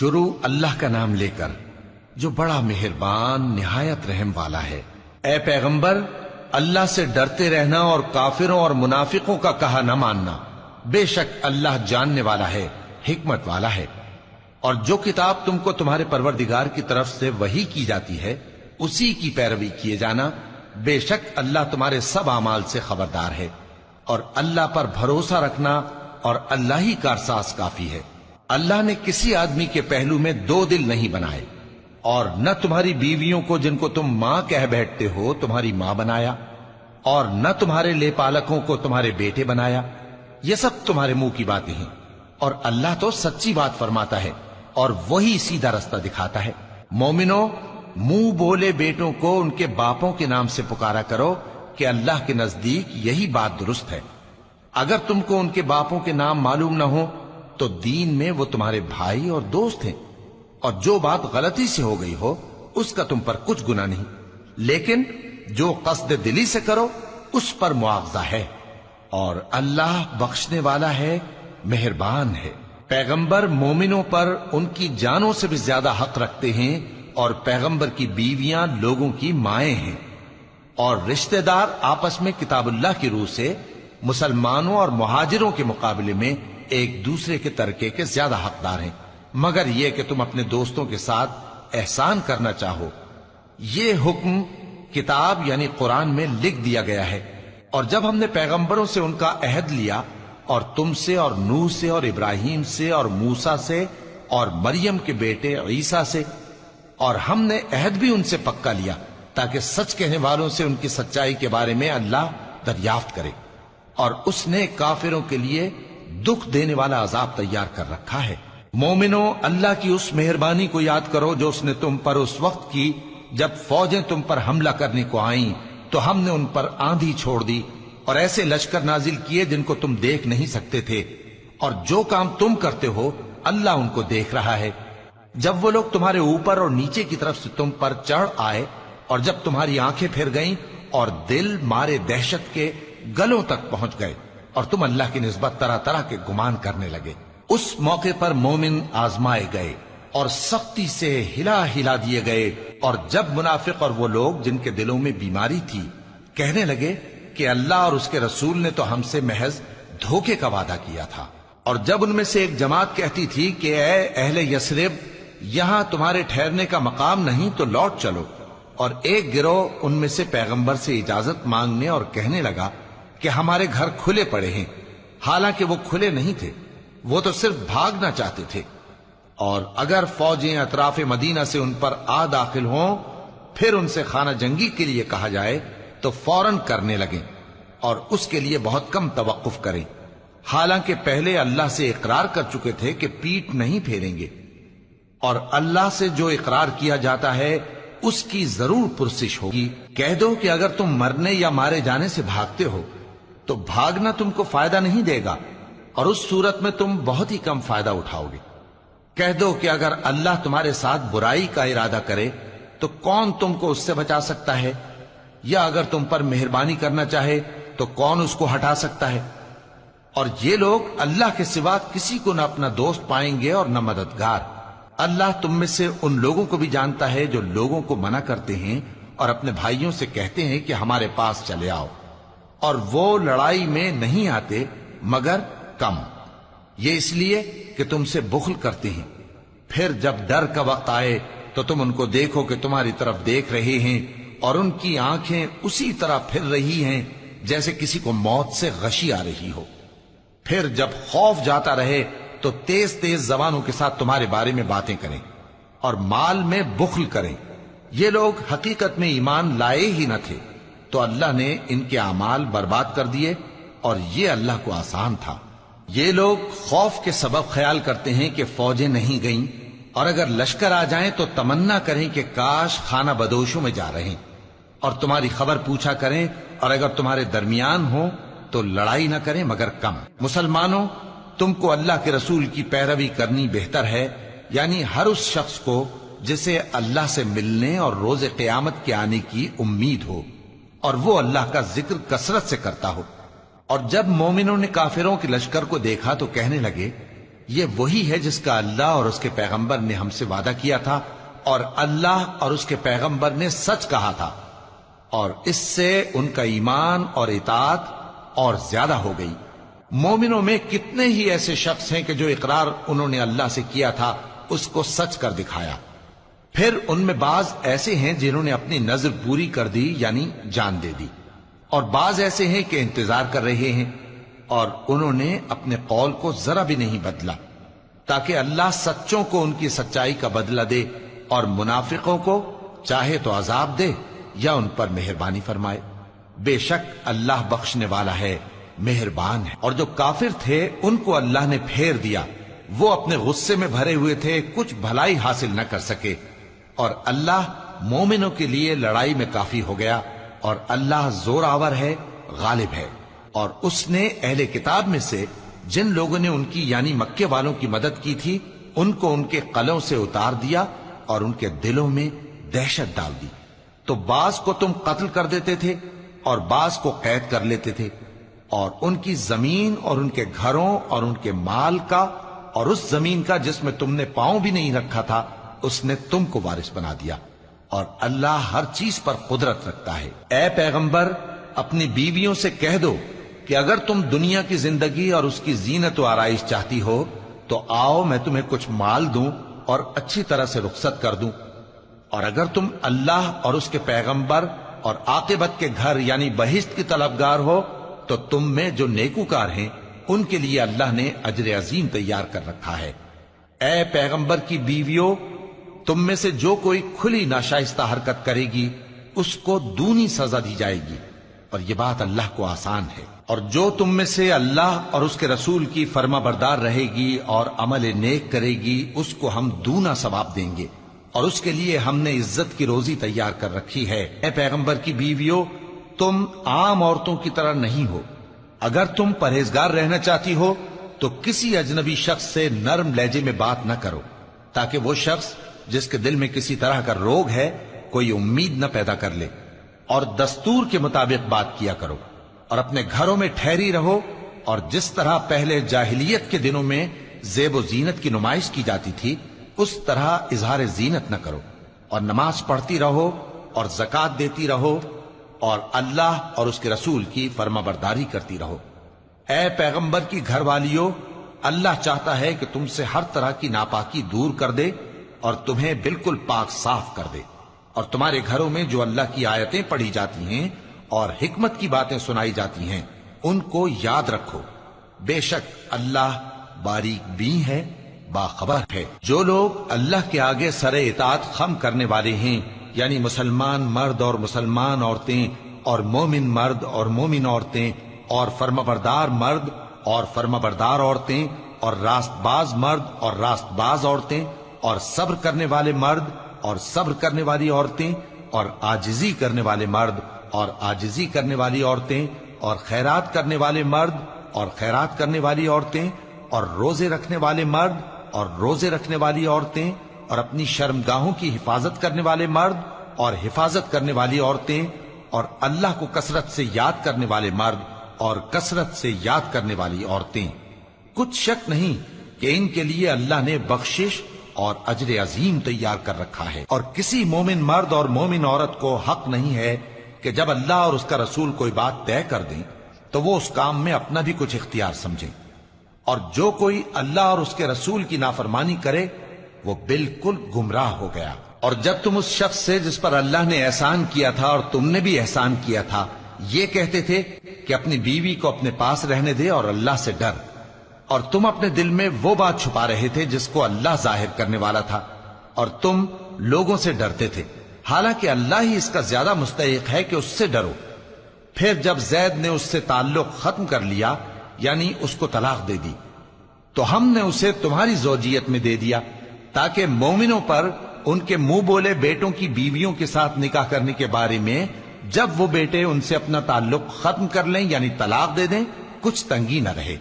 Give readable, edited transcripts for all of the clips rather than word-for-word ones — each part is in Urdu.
شروع اللہ کا نام لے کر جو بڑا مہربان نہایت رحم والا ہے۔ اے پیغمبر، اللہ سے ڈرتے رہنا اور کافروں اور منافقوں کا کہا نہ ماننا، بے شک اللہ جاننے والا ہے، حکمت والا ہے۔ اور جو کتاب تم کو تمہارے پروردگار کی طرف سے وحی کی جاتی ہے اسی کی پیروی کیے جانا، بے شک اللہ تمہارے سب اعمال سے خبردار ہے۔ اور اللہ پر بھروسہ رکھنا اور اللہ ہی کارساز کافی ہے۔ اللہ نے کسی آدمی کے پہلو میں دو دل نہیں بنائے، اور نہ تمہاری بیویوں کو جن کو تم ماں کہہ بیٹھتے ہو تمہاری ماں بنایا، اور نہ تمہارے لے پالکوں کو تمہارے بیٹے بنایا۔ یہ سب تمہارے منہ کی باتیں ہیں، اور اللہ تو سچی بات فرماتا ہے اور وہی سیدھا رستہ دکھاتا ہے۔ مومنو، منہ بولے بیٹوں کو ان کے باپوں کے نام سے پکارا کرو کہ اللہ کے نزدیک یہی بات درست ہے۔ اگر تم کو ان کے باپوں کے نام معلوم نہ ہو تو دین میں وہ تمہارے بھائی اور دوست ہیں، اور جو بات غلطی سے ہو گئی ہو اس کا تم پر کچھ گناہ نہیں، لیکن جو قصد دلی سے کرو اس پر معاوضہ ہے، اور اللہ بخشنے والا ہے، مہربان ہے۔ پیغمبر مومنوں پر ان کی جانوں سے بھی زیادہ حق رکھتے ہیں، اور پیغمبر کی بیویاں لوگوں کی مائیں ہیں، اور رشتہ دار آپس میں کتاب اللہ کی روح سے مسلمانوں اور مہاجروں کے مقابلے میں ایک دوسرے کے ترکے کے زیادہ حقدار ہیں، مگر یہ کہ تم اپنے دوستوں کے ساتھ احسان کرنا چاہو۔ یہ حکم کتاب یعنی قرآن میں لکھ دیا گیا ہے۔ اور جب ہم نے پیغمبروں سے ان کا عہد لیا، اور تم سے اور نوح سے اور ابراہیم سے اور موسیٰ سے اور مریم کے بیٹے عیسیٰ سے، اور ہم نے عہد بھی ان سے پکا لیا تاکہ سچ کہنے والوں سے ان کی سچائی کے بارے میں اللہ دریافت کرے، اور اس نے کافروں کے لیے دکھ دینے والا عذاب تیار کر رکھا ہے۔ مومنو، اللہ کی اس مہربانی کو یاد کرو جو اس نے تم پر اس وقت کی جب فوجیں تم پر حملہ کرنے کو آئیں تو ہم نے ان پر آندھی چھوڑ دی اور ایسے لشکر نازل کیے جن کو تم دیکھ نہیں سکتے تھے، اور جو کام تم کرتے ہو اللہ ان کو دیکھ رہا ہے۔ جب وہ لوگ تمہارے اوپر اور نیچے کی طرف سے تم پر چڑھ آئے، اور جب تمہاری آنکھیں پھر گئیں اور دل مارے دہشت کے گلوں تک پہنچ گئے، اور تم اللہ کی نسبت طرح طرح کے گمان کرنے لگے، اس موقع پر مومن آزمائے گئے اور سختی سے ہلا ہلا دیے گئے۔ اور جب منافق اور وہ لوگ جن کے دلوں میں بیماری تھی کہنے لگے کہ اللہ اور اس کے رسول نے تو ہم سے محض دھوکے کا وعدہ کیا تھا، اور جب ان میں سے ایک جماعت کہتی تھی کہ اے اہل یثرب، یہاں تمہارے ٹھہرنے کا مقام نہیں تو لوٹ چلو، اور ایک گروہ ان میں سے پیغمبر سے اجازت مانگنے اور کہنے لگا کہ ہمارے گھر کھلے پڑے ہیں، حالانکہ وہ کھلے نہیں تھے، وہ تو صرف بھاگنا چاہتے تھے۔ اور اگر فوجیں اطراف مدینہ سے ان پر آ داخل ہوں پھر ان سے خانہ جنگی کے لیے کہا جائے تو فوراً کرنے لگیں، اور اس کے لیے بہت کم توقف کریں، حالانکہ پہلے اللہ سے اقرار کر چکے تھے کہ پیٹ نہیں پھیریں گے، اور اللہ سے جو اقرار کیا جاتا ہے اس کی ضرور پرسش ہوگی۔ کہہ دو کہ اگر تم مرنے یا مارے جانے سے بھاگتے ہو تو بھاگنا تم کو فائدہ نہیں دے گا، اور اس صورت میں تم بہت ہی کم فائدہ اٹھاؤ گے۔ کہہ دو کہ اگر اللہ تمہارے ساتھ برائی کا ارادہ کرے تو کون تم کو اس سے بچا سکتا ہے، یا اگر تم پر مہربانی کرنا چاہے تو کون اس کو ہٹا سکتا ہے۔ اور یہ لوگ اللہ کے سوا کسی کو نہ اپنا دوست پائیں گے اور نہ مددگار۔ اللہ تم میں سے ان لوگوں کو بھی جانتا ہے جو لوگوں کو منع کرتے ہیں اور اپنے بھائیوں سے کہتے ہیں کہ ہمارے پاس چلے آؤ، اور وہ لڑائی میں نہیں آتے مگر کم، یہ اس لیے کہ تم سے بخل کرتے ہیں۔ پھر جب ڈر کا وقت آئے تو تم ان کو دیکھو کہ تمہاری طرف دیکھ رہے ہیں، اور ان کی آنکھیں اسی طرح پھر رہی ہیں جیسے کسی کو موت سے غشی آ رہی ہو۔ پھر جب خوف جاتا رہے تو تیز تیز زبانوں کے ساتھ تمہارے بارے میں باتیں کریں اور مال میں بخل کریں۔ یہ لوگ حقیقت میں ایمان لائے ہی نہ تھے، تو اللہ نے ان کے اعمال برباد کر دیے، اور یہ اللہ کو آسان تھا۔ یہ لوگ خوف کے سبب خیال کرتے ہیں کہ فوجیں نہیں گئیں، اور اگر لشکر آ جائیں تو تمنا کریں کہ کاش خانہ بدوشوں میں جا رہے، اور تمہاری خبر پوچھا کریں، اور اگر تمہارے درمیان ہو تو لڑائی نہ کریں مگر کم۔ مسلمانوں، تم کو اللہ کے رسول کی پیروی کرنی بہتر ہے، یعنی ہر اس شخص کو جسے اللہ سے ملنے اور روز قیامت کے آنے کی امید ہو، اور وہ اللہ کا ذکر کثرت سے کرتا ہو۔ اور جب مومنوں نے کافروں کے لشکر کو دیکھا تو کہنے لگے یہ وہی ہے جس کا اللہ اور اس کے پیغمبر نے ہم سے وعدہ کیا تھا، اور اللہ اور اس کے پیغمبر نے سچ کہا تھا، اور اس سے ان کا ایمان اور اطاعت اور زیادہ ہو گئی۔ مومنوں میں کتنے ہی ایسے شخص ہیں کہ جو اقرار انہوں نے اللہ سے کیا تھا اس کو سچ کر دکھایا۔ پھر ان میں بعض ایسے ہیں جنہوں نے اپنی نظر پوری کر دی، یعنی جان دے دی، اور بعض ایسے ہیں کہ انتظار کر رہے ہیں، اور انہوں نے اپنے قول کو ذرا بھی نہیں بدلا، تاکہ اللہ سچوں کو ان کی سچائی کا بدلہ دے اور منافقوں کو چاہے تو عذاب دے یا ان پر مہربانی فرمائے۔ بے شک اللہ بخشنے والا ہے، مہربان ہے۔ اور جو کافر تھے ان کو اللہ نے پھیر دیا، وہ اپنے غصے میں بھرے ہوئے تھے، کچھ بھلائی حاصل نہ کر سکے، اور اللہ مومنوں کے لیے لڑائی میں کافی ہو گیا، اور اللہ زور آور ہے، غالب ہے۔ اور اس نے اہل کتاب میں سے جن لوگوں نے ان کی یعنی مکے والوں کی مدد کی تھی ان کو ان کے قلعوں سے اتار دیا اور ان کے دلوں میں دہشت ڈال دی، تو بعض کو تم قتل کر دیتے تھے اور بعض کو قید کر لیتے تھے، اور ان کی زمین اور ان کے گھروں اور ان کے مال کا اور اس زمین کا جس میں تم نے پاؤں بھی نہیں رکھا تھا اس نے تم کو وارث بنا دیا، اور اللہ ہر چیز پر قدرت رکھتا ہے۔ اے پیغمبر، اپنی بیویوں سے کہہ دو کہ اگر تم دنیا کی زندگی اور اس کی زینت و آرائش چاہتی ہو تو آؤ میں تمہیں کچھ مال دوں اور اچھی طرح سے رخصت کر دوں، اور اگر تم اللہ اور اس کے پیغمبر اور عاقبت کے گھر یعنی بہشت کی طلبگار ہو تو تم میں جو نیکوکار ہیں ان کے لیے اللہ نے اجر عظیم تیار کر رکھا ہے۔ اے پیغمبر کی بیویوں، تم میں سے جو کوئی کھلی ناشائستہ حرکت کرے گی اس کو دونی سزا دی جائے گی، اور یہ بات اللہ کو آسان ہے۔ اور جو تم میں سے اللہ اور اس کے رسول کی فرما بردار رہے گی اور عمل نیک کرے گی اس کو ہم دونا ثواب دیں گے، اور اس کے لیے ہم نے عزت کی روزی تیار کر رکھی ہے۔ اے پیغمبر کی بیویوں، تم عام عورتوں کی طرح نہیں ہو، اگر تم پرہیزگار رہنا چاہتی ہو تو کسی اجنبی شخص سے نرم لہجے میں بات نہ کرو، تاکہ وہ شخص جس کے دل میں کسی طرح کا روگ ہے کوئی امید نہ پیدا کر لے، اور دستور کے مطابق بات کیا کرو، اور اپنے گھروں میں ٹھہری رہو، اور جس طرح پہلے جاہلیت کے دنوں میں زیب و زینت کی نمائش کی جاتی تھی اس طرح اظہار زینت نہ کرو، اور نماز پڑھتی رہو اور زکوٰۃ دیتی رہو، اور اللہ اور اس کے رسول کی فرما برداری کرتی رہو۔ اے پیغمبر کی گھر والیوں، اللہ چاہتا ہے کہ تم سے ہر طرح کی ناپاکی دور کر دے اور تمہیں بالکل پاک صاف کر دے، اور تمہارے گھروں میں جو اللہ کی آیتیں پڑھی جاتی ہیں اور حکمت کی باتیں سنائی جاتی ہیں ان کو یاد رکھو، بے شک اللہ باریک بین ہے، باخبر ہے۔ جو لوگ اللہ کے آگے سر اطاعت خم کرنے والے ہیں، یعنی مسلمان مرد اور مسلمان عورتیں اور مومن مرد اور مومن عورتیں اور فرمانبردار مرد اور فرمانبردار عورتیں اور راست باز مرد اور راست باز عورتیں اور صبر کرنے والے مرد اور صبر کرنے والی عورتیں اور عاجزی کرنے والے مرد اور عاجزی کرنے والی عورتیں اور خیرات کرنے والے مرد اور خیرات کرنے والی عورتیں اور روزے رکھنے والے مرد اور روزے رکھنے والی عورتیں اور اپنی شرمگاہوں کی حفاظت کرنے والے مرد اور حفاظت کرنے والی عورتیں اور اللہ کو کثرت سے یاد کرنے والے مرد اور کثرت سے یاد کرنے والی عورتیں۔ کچھ شک نہیں کہ ان کے لیے اللہ نے بخشش اور اجر عظیم تیار کر رکھا ہے۔ اور کسی مومن مرد اور مومن عورت کو حق نہیں ہے کہ جب اللہ اور اس کا رسول کوئی بات طے کر دیں تو وہ اس کام میں اپنا بھی کچھ اختیار سمجھیں، اور جو کوئی اللہ اور اس کے رسول کی نافرمانی کرے وہ بالکل گمراہ ہو گیا۔ اور جب تم اس شخص سے جس پر اللہ نے احسان کیا تھا اور تم نے بھی احسان کیا تھا یہ کہتے تھے کہ اپنی بیوی کو اپنے پاس رہنے دے اور اللہ سے ڈر، اور تم اپنے دل میں وہ بات چھپا رہے تھے جس کو اللہ ظاہر کرنے والا تھا، اور تم لوگوں سے ڈرتے تھے، حالانکہ اللہ ہی اس کا زیادہ مستحق ہے کہ اس سے ڈرو۔ پھر جب زید نے اس سے تعلق ختم کر لیا یعنی اس کو طلاق دے دی تو ہم نے اسے تمہاری زوجیت میں دے دیا تاکہ مومنوں پر ان کے منہ بولے بیٹوں کی بیویوں کے ساتھ نکاح کرنے کے بارے میں جب وہ بیٹے ان سے اپنا تعلق ختم کر لیں یعنی طلاق دے دیں کچھ تنگی نہ رہے،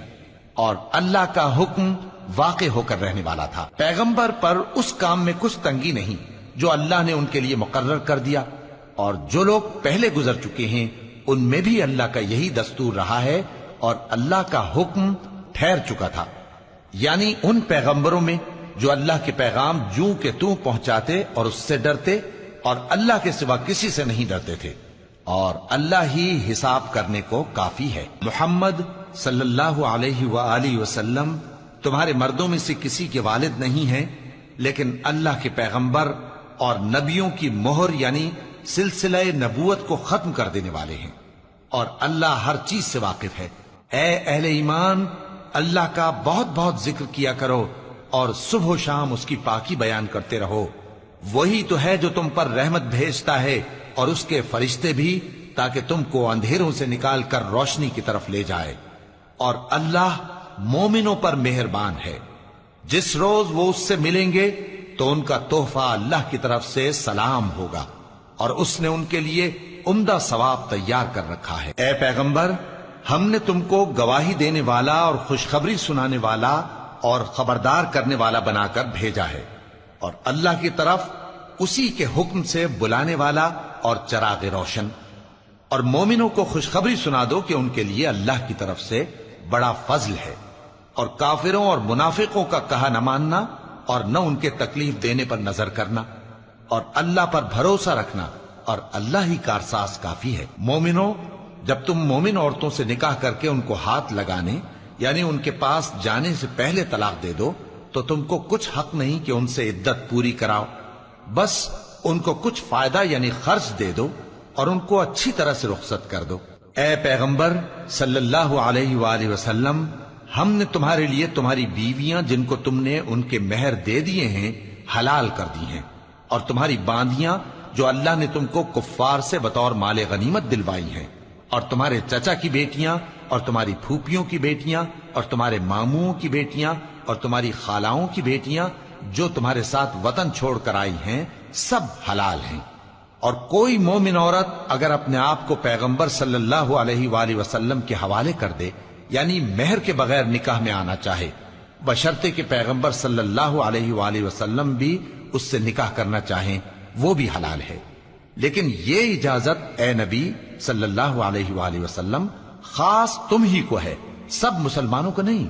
اور اللہ کا حکم واقع ہو کر رہنے والا تھا۔ پیغمبر پر اس کام میں کچھ تنگی نہیں جو اللہ نے ان کے لیے مقرر کر دیا، اور جو لوگ پہلے گزر چکے ہیں ان میں بھی اللہ کا یہی دستور رہا ہے، اور اللہ کا حکم ٹھہر چکا تھا۔ یعنی ان پیغمبروں میں جو اللہ کے پیغام جوں کہ توں پہنچاتے اور اس سے ڈرتے اور اللہ کے سوا کسی سے نہیں ڈرتے تھے، اور اللہ ہی حساب کرنے کو کافی ہے۔ محمد صلی اللہ علیہ وآلہ وسلم تمہارے مردوں میں سے کسی کے والد نہیں ہیں، لیکن اللہ کے پیغمبر اور نبیوں کی مہر یعنی سلسلہ نبوت کو ختم کر دینے والے ہیں، اور اللہ ہر چیز سے واقف ہے۔ اے اہل ایمان، اللہ کا بہت بہت ذکر کیا کرو اور صبح و شام اس کی پاکی بیان کرتے رہو۔ وہی تو ہے جو تم پر رحمت بھیجتا ہے اور اس کے فرشتے بھی، تاکہ تم کو اندھیروں سے نکال کر روشنی کی طرف لے جائے، اور اللہ مومنوں پر مہربان ہے۔ جس روز وہ اس سے ملیں گے تو ان کا تحفہ اللہ کی طرف سے سلام ہوگا، اور اس نے ان کے لیے عمدہ ثواب تیار کر رکھا ہے۔ اے پیغمبر، ہم نے تم کو گواہی دینے والا اور خوشخبری سنانے والا اور خبردار کرنے والا بنا کر بھیجا ہے، اور اللہ کی طرف اسی کے حکم سے بلانے والا اور چراغ روشن۔ اور مومنوں کو خوشخبری سنا دو کہ ان کے لیے اللہ کی طرف سے بڑا فضل ہے، اور کافروں اور منافقوں کا کہا نہ ماننا اور نہ ان کے تکلیف دینے پر نظر کرنا، اور اللہ پر بھروسہ رکھنا، اور اللہ ہی کارساز کافی ہے۔ مومنوں، جب تم مومن عورتوں سے نکاح کر کے ان کو ہاتھ لگانے یعنی ان کے پاس جانے سے پہلے طلاق دے دو تو تم کو کچھ حق نہیں کہ ان سے عدت پوری کراؤ، بس ان کو کچھ فائدہ یعنی خرچ دے دو اور ان کو اچھی طرح سے رخصت کر دو۔ اے پیغمبر صلی اللہ علیہ وآلہ وسلم، ہم نے تمہارے لیے تمہاری بیویاں جن کو تم نے ان کے مہر دے دیے ہیں حلال کر دی ہیں، اور تمہاری باندیاں جو اللہ نے تم کو کفار سے بطور مال غنیمت دلوائی ہیں، اور تمہارے چچا کی بیٹیاں اور تمہاری پھوپھیوں کی بیٹیاں اور تمہارے ماموں کی بیٹیاں اور تمہاری خالاؤں کی بیٹیاں جو تمہارے ساتھ وطن چھوڑ کر آئی ہیں، سب حلال ہیں۔ اور کوئی مومن عورت اگر اپنے آپ کو پیغمبر صلی اللہ علیہ وآلہ وسلم کے حوالے کر دے یعنی مہر کے بغیر نکاح میں آنا چاہے، بشرطے کہ پیغمبر صلی اللہ علیہ وآلہ وسلم بھی اس سے نکاح کرنا چاہیں، وہ بھی حلال ہے۔ لیکن یہ اجازت اے نبی صلی اللہ علیہ وآلہ وسلم خاص تم ہی کو ہے، سب مسلمانوں کو نہیں۔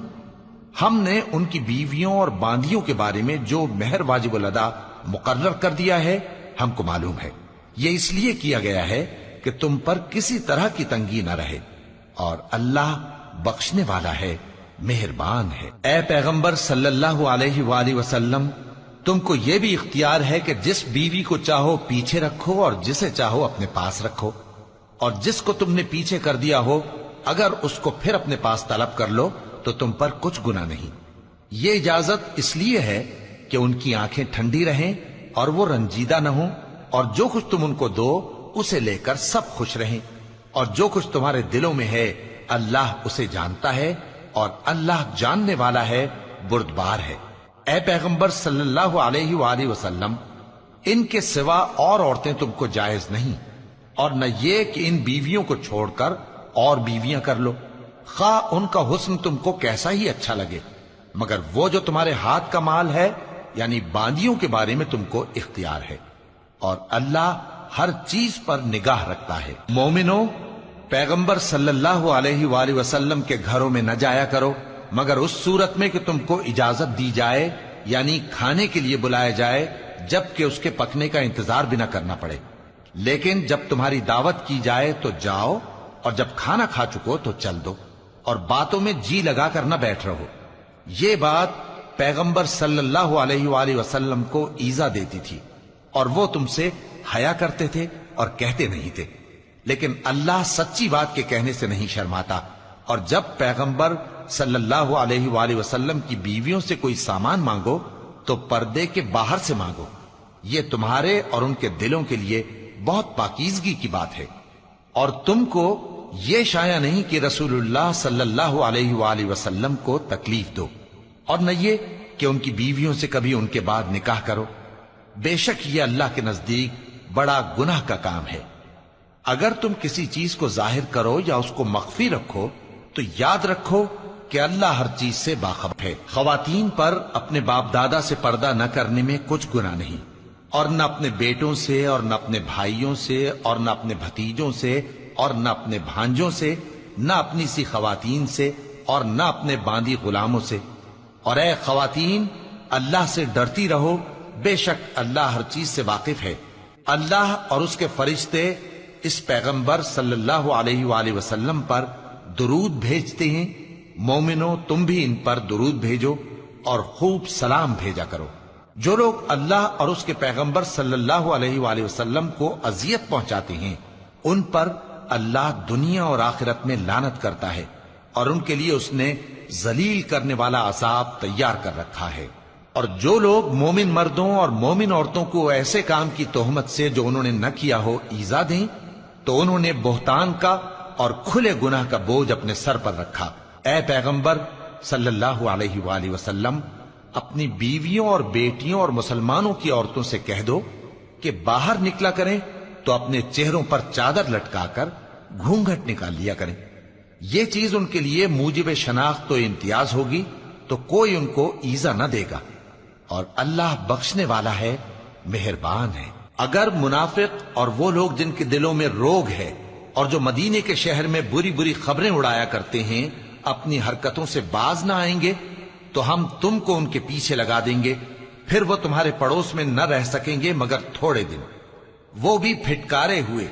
ہم نے ان کی بیویوں اور باندیوں کے بارے میں جو مہر واجب الادا مقرر کر دیا ہے ہم کو معلوم ہے، یہ اس لیے کیا گیا ہے کہ تم پر کسی طرح کی تنگی نہ رہے، اور اللہ بخشنے والا ہے، مہربان ہے۔ اے پیغمبر صلی اللہ علیہ وآلہ وسلم، تم کو یہ بھی اختیار ہے کہ جس بیوی کو چاہو پیچھے رکھو اور جسے چاہو اپنے پاس رکھو، اور جس کو تم نے پیچھے کر دیا ہو اگر اس کو پھر اپنے پاس طلب کر لو تو تم پر کچھ گناہ نہیں۔ یہ اجازت اس لیے ہے کہ ان کی آنکھیں ٹھنڈی رہیں اور وہ رنجیدہ نہ ہوں، اور جو کچھ تم ان کو دو اسے لے کر سب خوش رہیں، اور جو کچھ تمہارے دلوں میں ہے اللہ اسے جانتا ہے، اور اللہ جاننے والا ہے، بردبار ہے۔ اے پیغمبر صلی اللہ علیہ وآلہ وسلم، ان کے سوا اور عورتیں تم کو جائز نہیں، اور نہ یہ کہ ان بیویوں کو چھوڑ کر اور بیویاں کر لو، خواہ ان کا حسن تم کو کیسا ہی اچھا لگے، مگر وہ جو تمہارے ہاتھ کا مال ہے یعنی باندیوں کے بارے میں تم کو اختیار ہے، اور اللہ ہر چیز پر نگاہ رکھتا ہے۔ مومنوں، پیغمبر صلی اللہ علیہ وآلہ وسلم کے گھروں میں نہ جایا کرو مگر اس صورت میں کہ تم کو اجازت دی جائے یعنی کھانے کے لیے بلایا جائے، جبکہ اس کے پکنے کا انتظار بھی نہ کرنا پڑے۔ لیکن جب تمہاری دعوت کی جائے تو جاؤ، اور جب کھانا کھا چکو تو چل دو، اور باتوں میں جی لگا کر نہ بیٹھ رہو۔ یہ بات پیغمبر صلی اللہ علیہ وآلہ وسلم کو ایذا دیتی تھی، اور وہ تم سے حیا کرتے تھے اور کہتے نہیں تھے، لیکن اللہ سچی بات کے کہنے سے نہیں شرماتا۔ اور جب پیغمبر صلی اللہ علیہ وآلہ وسلم کی بیویوں سے کوئی سامان مانگو تو پردے کے باہر سے مانگو، یہ تمہارے اور ان کے دلوں کے لیے بہت پاکیزگی کی بات ہے۔ اور تم کو یہ شایع نہیں کہ رسول اللہ صلی اللہ علیہ وآلہ وسلم کو تکلیف دو، اور نہ یہ کہ ان کی بیویوں سے کبھی ان کے بعد نکاح کرو، بے شک یہ اللہ کے نزدیک بڑا گناہ کا کام ہے۔ اگر تم کسی چیز کو ظاہر کرو یا اس کو مخفی رکھو تو یاد رکھو کہ اللہ ہر چیز سے باخبر ہے۔ خواتین پر اپنے باپ دادا سے پردہ نہ کرنے میں کچھ گناہ نہیں، اور نہ اپنے بیٹوں سے اور نہ اپنے بھائیوں سے اور نہ اپنے بھتیجوں سے اور نہ اپنے بھانجوں سے، نہ اپنی سی خواتین سے اور نہ اپنے باندی غلاموں سے، اور اے خواتین اللہ سے ڈرتی رہو، بے شک اللہ ہر چیز سے واقف ہے۔ اللہ اور اس کے فرشتے اس پیغمبر صلی اللہ علیہ وآلہ وسلم پر درود بھیجتے ہیں۔ مومنو تم بھی ان پر درود بھیجو اور خوب سلام بھیجا کرو۔ جو لوگ اللہ اور اس کے پیغمبر صلی اللہ علیہ وآلہ وسلم کو اذیت پہنچاتے ہیں ان پر اللہ دنیا اور آخرت میں لعنت کرتا ہے، اور ان کے لیے اس نے ذلیل کرنے والا عذاب تیار کر رکھا ہے۔ اور جو لوگ مومن مردوں اور مومن عورتوں کو ایسے کام کی تہمت سے جو انہوں نے نہ کیا ہو ایذا دیں تو انہوں نے بہتان کا اور کھلے گناہ کا بوجھ اپنے سر پر رکھا۔ اے پیغمبر صلی اللہ علیہ وآلہ وسلم اپنی بیویوں اور بیٹیوں اور مسلمانوں کی عورتوں سے کہہ دو کہ باہر نکلا کریں تو اپنے چہروں پر چادر لٹکا کر گھونگھٹ نکال لیا کریں۔ یہ چیز ان کے لیے موجب شناخت و امتیاز ہوگی تو کوئی ان کو ایذا نہ دے گا، اور اللہ بخشنے والا ہے، مہربان ہے۔ اگر منافق اور وہ لوگ جن کے دلوں میں روگ ہے اور جو مدینے کے شہر میں بری بری خبریں اڑایا کرتے ہیں اپنی حرکتوں سے باز نہ آئیں گے تو ہم تم کو ان کے پیچھے لگا دیں گے، پھر وہ تمہارے پڑوس میں نہ رہ سکیں گے مگر تھوڑے دن، وہ بھی پھٹکارے ہوئے،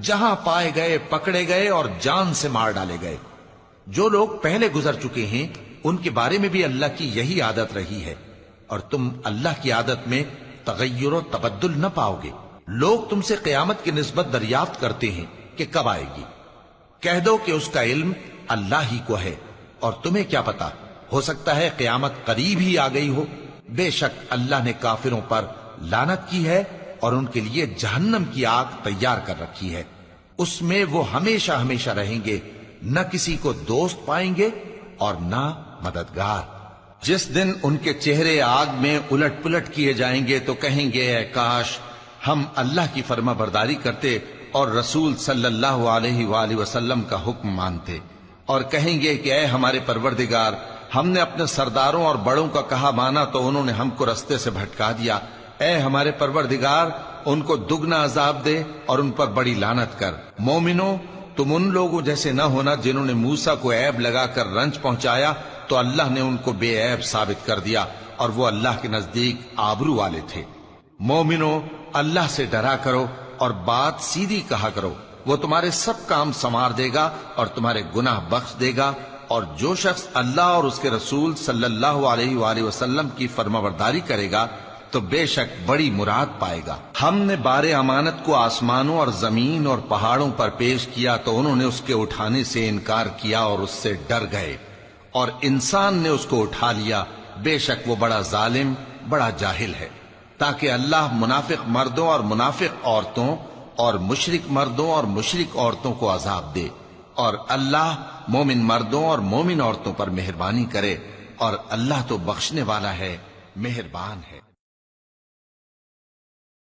جہاں پائے گئے پکڑے گئے اور جان سے مار ڈالے گئے۔ جو لوگ پہلے گزر چکے ہیں ان کے بارے میں بھی اللہ کی یہی عادت رہی ہے، اور تم اللہ کی عادت میں تغیر و تبدل نہ پاؤ گے۔ لوگ تم سے قیامت کی نسبت دریافت کرتے ہیں کہ کب آئے گی، کہہ دو کہ اس کا علم اللہ ہی کو ہے، اور تمہیں کیا پتا، ہو سکتا ہے قیامت قریب ہی آ گئی ہو۔ بے شک اللہ نے کافروں پر لعنت کی ہے اور ان کے لیے جہنم کی آگ تیار کر رکھی ہے، اس میں وہ ہمیشہ ہمیشہ رہیں گے، نہ کسی کو دوست پائیں گے اور نہ مددگار۔ جس دن ان کے چہرے آگ میں الٹ پلٹ کیے جائیں گے تو کہیں گے اے کاش ہم اللہ کی فرما برداری کرتے اور رسول صلی اللہ علیہ وآلہ وسلم کا حکم مانتے، اور کہیں گے کہ اے ہمارے پروردگار ہم نے اپنے سرداروں اور بڑوں کا کہا مانا تو انہوں نے ہم کو رستے سے بھٹکا دیا۔ اے ہمارے پروردگار ان کو دگنا عذاب دے اور ان پر بڑی لعنت کر۔ مومنو تم ان لوگوں جیسے نہ ہونا جنہوں نے موسیٰ کو عیب لگا کر رنج پہنچایا تو اللہ نے ان کو بے عیب ثابت کر دیا، اور وہ اللہ کے نزدیک آبرو والے تھے۔ مومنو اللہ سے ڈرا کرو اور بات سیدھی کہا کرو، وہ تمہارے سب کام سنوار دے گا اور تمہارے گناہ بخش دے گا، اور جو شخص اللہ اور اس کے رسول صلی اللہ علیہ وآلہ وسلم کی فرمانبرداری کرے گا تو بے شک بڑی مراد پائے گا۔ ہم نے بار امانت کو آسمانوں اور زمین اور پہاڑوں پر پیش کیا تو انہوں نے اس کے اٹھانے سے انکار کیا اور اس سے ڈر گئے، اور انسان نے اس کو اٹھا لیا، بے شک وہ بڑا ظالم بڑا جاہل ہے۔ تاکہ اللہ منافق مردوں اور منافق عورتوں اور مشرک مردوں اور مشرک عورتوں کو عذاب دے، اور اللہ مومن مردوں اور مومن عورتوں پر مہربانی کرے، اور اللہ تو بخشنے والا ہے، مہربان ہے۔